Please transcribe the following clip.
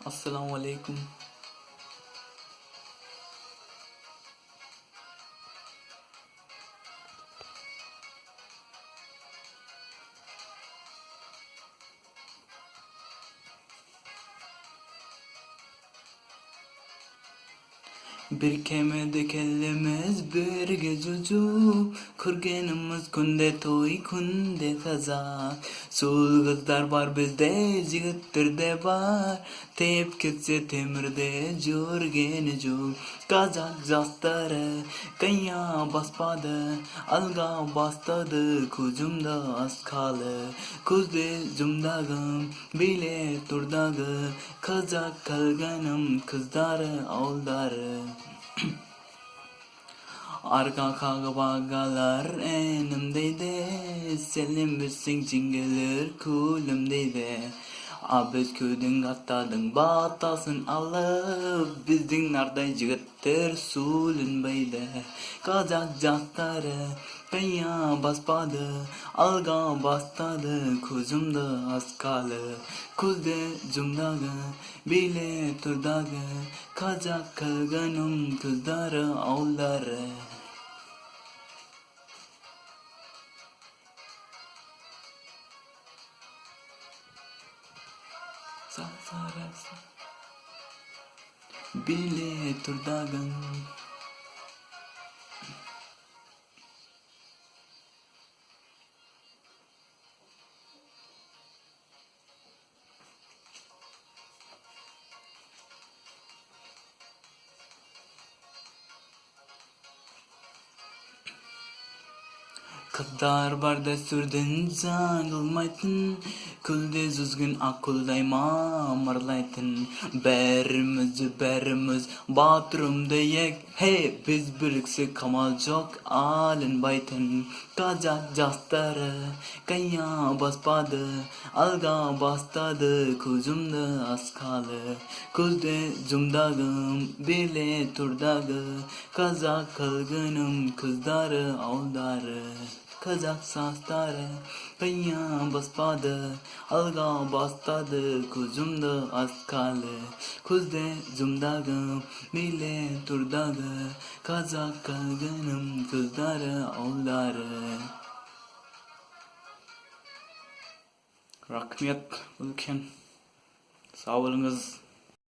Assalamu alaikum. Bir kemede kellemez birge жүзіп, Көргеніміз күнде күнде Қазақ. Сұлу қыздар бар бізде, жігіттерде бар, Теуіп кетсе темірді, жүрген жүзіп. Қазақ жастары, баспады, Алға бастады, көзімді асқалы. Көзде жұмдағым, биле тұрдағы, Қазақ қалғаным, қыздары, ауылдары. Arka kağı bağalar enimdeydi, Selim bilsin cingelir kulümdeydi. Abes köyden atladın batasın alıp, Bizdin narday jigitler sulunbaydı. Kazak jastары, baspadı, Alga bastады, көзімді asqalı. Көзде жұмдағы, bile turdağı, Kazak kalganım, kızları, avları. Sarasa, bile turdağı. Қыздар барда сүрден жаңылмайтын, Күлде зүзгін ақылдайма марлайтын. Бәріміз батырымды ек, Хей, біз біріксек камал жоқ алынбайтын. Қазақ жастары, баспады, Алға бастады, көзімді асқалы. Көзде жұмдағым, биле тұрдағы, Қазақ қалғаным, қыздары, ауылдары. Kazak жастары, баспады, Alga бастады, көзімді асқалы. Көзде жұмдағым, биле тұрдағы, Қазақ қалғаным, қыздары, ауылдары. Рахмет үлкен. Сау болыңыз.